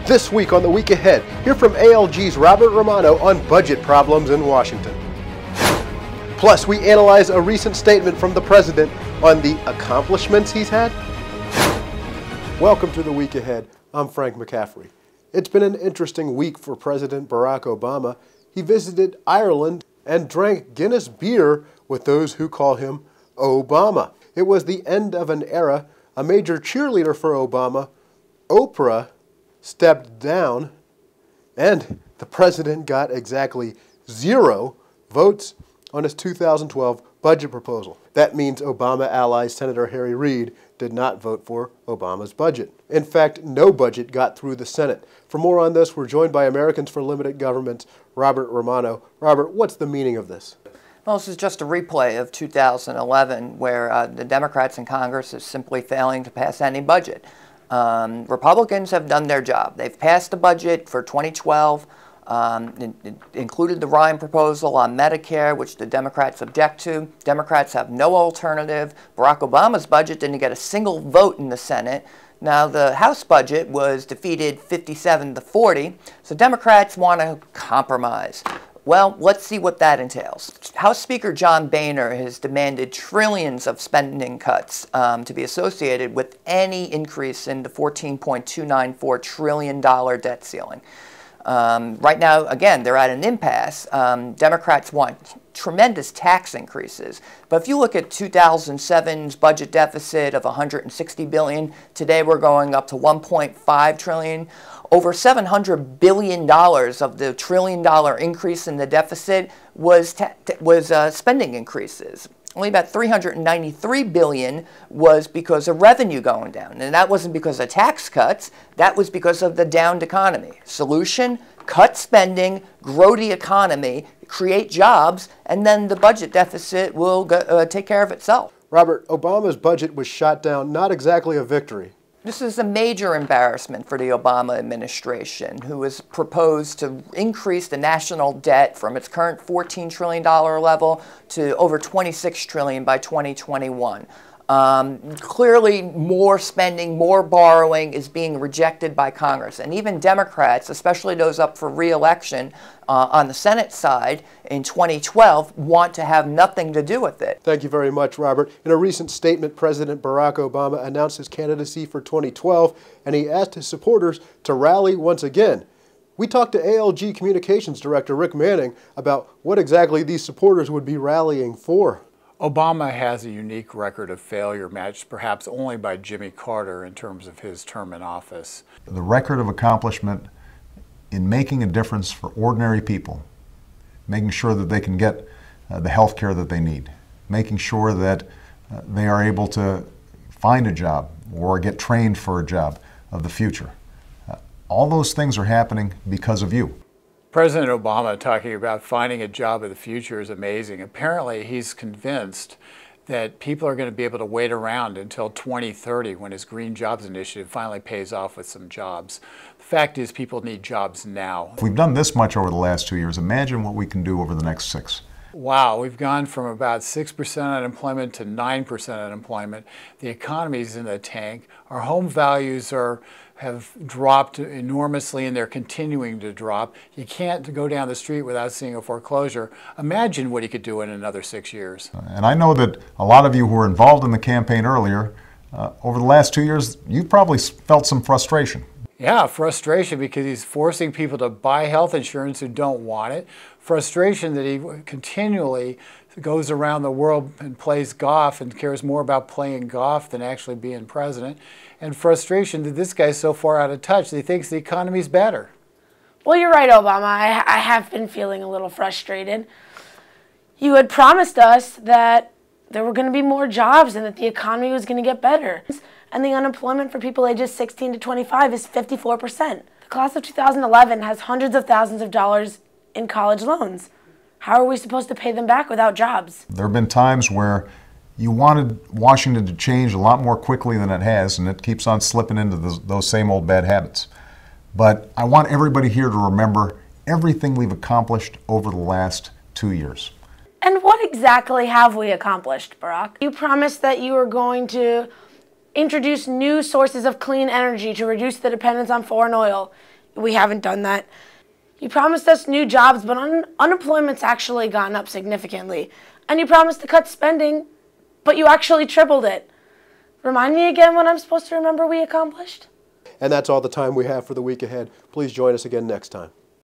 This week on The Week Ahead, hear from ALG's Robert Romano on budget problems in Washington. Plus, we analyze a recent statement from the president on the accomplishments he's had. Welcome to The Week Ahead. I'm Frank McCaffrey. It's been an interesting week for President Barack Obama. He visited Ireland and drank Guinness beer with those who call him Obama. It was the end of an era. A major cheerleader for Obama, Oprah, stepped down, and the president got exactly 0 votes on his 2012 budget proposal. That means Obama ally Senator Harry Reid did not vote for Obama's budget. In fact, no budget got through the Senate. For more on this, we're joined by Americans for Limited Government's Robert Romano. Robert, what's the meaning of this? Well, this is just a replay of 2011, where the Democrats in Congress is simply failing to pass any budget. Republicans have done their job. They've passed a budget for 2012. It included the Ryan proposal on Medicare, which the Democrats object to. Democrats have no alternative. Barack Obama's budget didn't get a single vote in the Senate. Now, the House budget was defeated 57-40, so Democrats want to compromise. Well, let's see what that entails. House Speaker John Boehner has demanded trillions of spending cuts to be associated with any increase in the $14.294 trillion debt ceiling. Right now, again, they're at an impasse. Democrats want tremendous tax increases. But if you look at 2007's budget deficit of $160 billion, today we're going up to $1.5 trillion. Over $700 billion of the $1 trillion increase in the deficit was spending increases. Only about $393 billion was because of revenue going down. And that wasn't because of tax cuts. That was because of the downed economy. Solution, cut spending, grow the economy, create jobs, and then the budget deficit will take care of itself. Robert, Obama's budget was shot down, not exactly a victory. This is a major embarrassment for the Obama administration, who has proposed to increase the national debt from its current $14 trillion level to over $26 trillion by 2021. Clearly, more spending, more borrowing is being rejected by Congress. And even Democrats, especially those up for re-election on the Senate side in 2012, want to have nothing to do with it. Thank you very much, Robert. In a recent statement, President Barack Obama announced his candidacy for 2012, and he asked his supporters to rally once again. We talked to ALG Communications Director Rick Manning about what exactly these supporters would be rallying for. Obama has a unique record of failure, matched perhaps only by Jimmy Carter in terms of his term in office. The record of accomplishment in making a difference for ordinary people, making sure that they can get the health care that they need, making sure that they are able to find a job or get trained for a job of the future. All those things are happening because of you. President Obama talking about finding a job of the future is amazing. Apparently, he's convinced that people are going to be able to wait around until 2030 when his Green Jobs Initiative finally pays off with some jobs. The fact is, people need jobs now. If we've done this much over the last 2 years, imagine what we can do over the next 6. Wow, we've gone from about 6% unemployment to 9% unemployment. The economy's in the tank. Our home values have dropped enormously, and they're continuing to drop. You can't go down the street without seeing a foreclosure. Imagine what he could do in another 6 years. And I know that a lot of you who were involved in the campaign earlier, over the last 2 years, you've probably felt some frustration. Yeah, frustration because he's forcing people to buy health insurance who don't want it. Frustration that he continually goes around the world and plays golf and cares more about playing golf than actually being president. And frustration that this guy's so far out of touch that he thinks the economy's better. Well, you're right, Obama. I have been feeling a little frustrated. You had promised us that there were going to be more jobs and that the economy was going to get better. And the unemployment for people ages 16 to 25 is 54%. The class of 2011 has hundreds of thousands of dollars in college loans. How are we supposed to pay them back without jobs? There have been times where you wanted Washington to change a lot more quickly than it has, and it keeps on slipping into those same old bad habits. But I want everybody here to remember everything we've accomplished over the last 2 years. And what exactly have we accomplished, Barack? You promised that you were going to introduce new sources of clean energy to reduce the dependence on foreign oil. we haven't done that. You promised us new jobs, but unemployment's actually gone up significantly. And you promised to cut spending, but you actually tripled it. Remind me again what I'm supposed to remember we accomplished? And that's all the time we have for the week ahead. Please join us again next time.